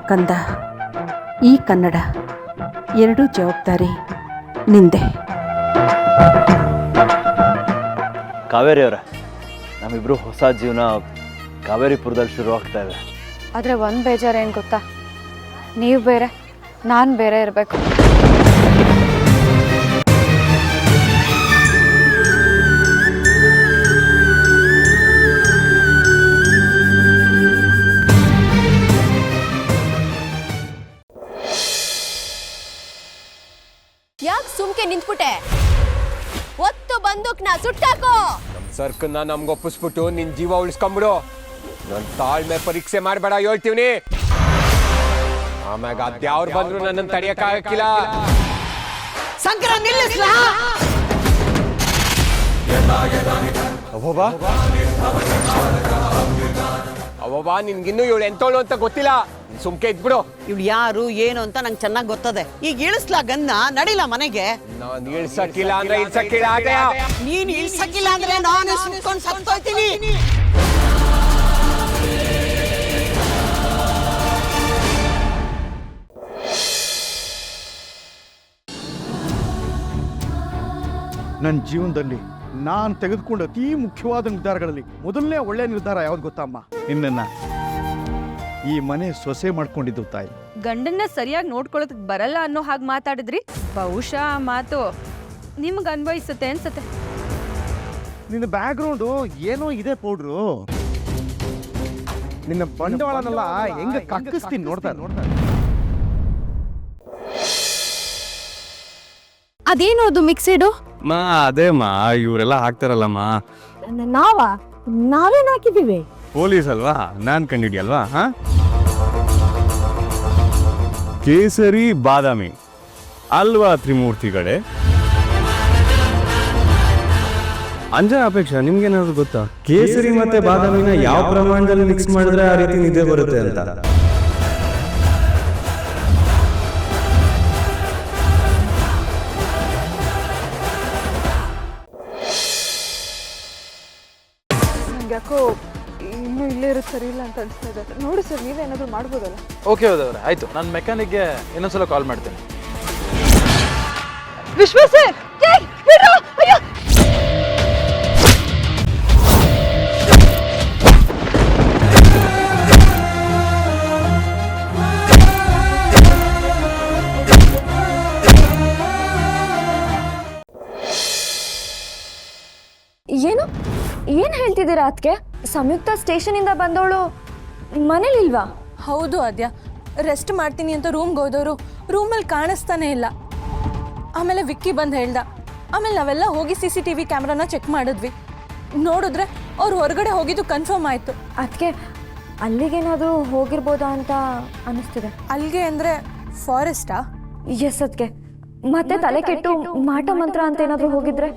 ಕಂದ, ಈ ಕನ್ನಡ ಎರಡೂ ಜವಾಬ್ದಾರಿ ನಿಂದೆ. ಕಾವೇರಿ ಅವರ, ನಮ್ಮಿಬ್ರು ಹೊಸ ಜೀವನ ಕಾವೇರಿಪುರದಲ್ಲಿ ಶುರು ಆಗ್ತಾ ಇದೆ. ಆದರೆ ಒಂದು ಬೇಜಾರು ಏನು ಗೊತ್ತಾ, ನೀವು ಬೇರೆ ನಾನು ಬೇರೆ ಇರಬೇಕು. ಯಾಕೆ ಸುಮ್ಕೆ ನಿಂತ್ಬಿಟ್ಟೆ? ಒತ್ತು ಬಂದೂಕ್ನ ಸುಟ್ಟಾಕೋ. ನಮ್ ಸರ್ಕನ್ನ ನಮ್ಗೆ ಒಪ್ಪಿಸ್ಬಿಟ್ಟು ನಿನ್ ಜೀವ ಉಳಿಸ್ಕೊಂಬಿಡು. ನನ್ ತಾಳ್ಮೆ ಪರೀಕ್ಷೆ ಮಾಡಬೇಡ ಹೇಳ್ತೀವ್ನಿ. ಆಮ್ಯಾಗ ಅದ್ಯಾವ್ರು ಬಂದ್ರು ನನ್ನನ್ನು ತಡೆಯಕ್ಕಾಗಕ್ಕಿಲ್ಲ. ಸಂಕ್ರ ನಿಲ್ಲಿಸ್ಲಾ? ಅವಬ್ಬ ನಿನ್ಗಿನ್ನೂ ಇವಳು ಎಂತೋಳು ಅಂತ ಗೊತ್ತಿಲ್ಲ. ಸುಮ್ಕೆ ಇದ್ಬಿಡು. ಇವ್ಳು ಯಾರು ಏನು ಅಂತ ನಂಗೆ ಚೆನ್ನಾಗಿ ಗೊತ್ತದೆ. ಈಗ ಇಳಿಸ್ಲಾ ಗನ್ನ? ನಡಿಲ್ಲ ಮನೆಗೆ. ನಾನ್ ಇಳ್ಸಕ್ಕಿಲ್ಲ ಅಂದ್ರೆ ಇಳ್ಸಕ್ಕಿಲ್ಲ. ನೀನ್ ಇಳ್ಸಕ್ಕಿಲ್ಲ ಅಂದ್ರೆ ನಾನು ಸುತ್ಕೊಂಡು ಸತ್ತೋಯ್ತೀನಿ. ನನ್ನ ಜೀವನದಲ್ಲಿ ನಾನು ತೆಗೆದುಕೊಂಡ ಅತಿ ಮುಖ್ಯವಾದ ನಿರ್ಧಾರಗಳಲ್ಲಿ ಮೊದಲನೇ ಒಳ್ಳೆಯ ನಿರ್ಧಾರ ಯಾವ್ದು ಗೊತ್ತಮ್ಮ? ನಿನ್ನನ್ನ ಈ ಮನೆ ಸೊಸೆ ಮಾಡ್ಕೊಂಡಿದ್ದು ತಾಯಿ. ಗಂಡನ್ನ ಸರಿಯಾಗಿ ನೋಡ್ಕೊಳ್ಳೋದಕ್ಕೆ ಬರಲ್ಲ ಅನ್ನೋ ಹಾಗೆ ಮಾತಾಡಿದ್ರಿ. ಬಹುಶಃ ಆ ಮಾತು ನಿಮ್ಗೆ ಅನ್ವಯಿಸುತ್ತೆ ಅನ್ಸುತ್ತೆ. ನಿನ್ನ ಬ್ಯಾಕ್ಗ್ರೌಂಡು ಏನೋ ಇದೆ ಪೌಡ್ರು. ನಿನ್ನ ಬಂಡವಾಳನೆಲ್ಲ ಹೆಂಗ ಕಕ್ಕಿಸ್ತೀನಿ ನೋಡ್ತಾ. ಅದೇನು ಅದು ಮಿಕ್ಸಿಡು? ಮಾ ಅದೇ ಮಾ, ಇವರೆಲ್ಲ ಹಾಕ್ತಾರಲ್ಲಮ್ಮ. ನಾವೇನ್ ಹಾಕಿದೀವಿ? ಪೊಲೀಸ್ ಅಲ್ವಾ, ನಾನ್ ಕಂಡಿಡಿಯಲ್ವಾ? ಹಾ, ಕೇಸರಿ ಬಾದಾಮಿ ಅಲ್ವಾ ತ್ರಿಮೂರ್ತಿಗಳೇ? ಅಂಜನ ಅಪೇಕ್ಷಾ, ನಿಮ್ಗೇನಾದ್ರು ಗೊತ್ತಾ ಕೇಸರಿ ಮತ್ತೆ ಬಾದಾಮಿನ ಯಾವ ಪ್ರಮಾಣದಲ್ಲಿ ಮಿಕ್ಸ್ ಮಾಡಿದ್ರೆ ಆ ರೀತಿ ನಿದ್ದೆ ಬರುತ್ತೆ ಅಂತ? ಯಾಕೋ ಇನ್ನೂ ಇಲ್ಲೇ ಇರೋದು ಸರಿ ಇಲ್ಲ ಅಂತ ಅನಿಸ್ತಾ ಇದೆ. ನೋಡಿ ಸರ್, ನೀವೇನಾದರೂ ಮಾಡ್ಬೋದಲ್ಲ? ಓಕೆ ಹೋದವ್ರೆ, ಆಯ್ತು. ನಾನು ಮೆಕ್ಯಾನಿಕ್ಗೆ ಇನ್ನೊಂದ್ಸಲ ಕಾಲ್ ಮಾಡ್ತೀನಿ. ವಿಶ್ವ ಸರ್, ಏನು ಹೇಳ್ತಿದ್ದೀರಾ ಅದಕ್ಕೆ? ಸಂಯುಕ್ತ ಸ್ಟೇಷನಿಂದ ಬಂದವಳು ಮನೇಲಿಲ್ವಾ? ಹೌದು ಆದ್ಯ, ರೆಸ್ಟ್ ಮಾಡ್ತೀನಿ ಅಂತ ರೂಮ್ಗೆ ಹೋದವರು ರೂಮಲ್ಲಿ ಕಾಣಿಸ್ತಾನೆ ಇಲ್ಲ. ಆಮೇಲೆ ವಿಕ್ಕಿ ಬಂದು ಹೇಳ್ದ. ಆಮೇಲೆ ನಾವೆಲ್ಲ ಹೋಗಿ CCTV ಕ್ಯಾಮ್ರಾನ ಚೆಕ್ ಮಾಡಿದ್ವಿ. ನೋಡಿದ್ರೆ ಅವ್ರು ಹೊರಗಡೆ ಹೋಗಿದ್ದು ಕನ್ಫರ್ಮ್ ಆಯಿತು. ಅದಕ್ಕೆ ಅಲ್ಲಿಗೇನಾದರೂ ಹೋಗಿರ್ಬೋದಾ ಅಂತ ಅನ್ನಿಸ್ತಿದೆ. ಅಲ್ಲಿಗೆ ಅಂದರೆ ಫಾರೆಸ್ಟಾ? ಎಸ್, ಅದಕ್ಕೆ ಮತ್ತೆ ತಲೆ ಕೆಟ್ಟು ಮಾಟ ಮಂತ್ರ ಅಂತ ಏನಾದರೂ ಹೋಗಿದ್ರೆ?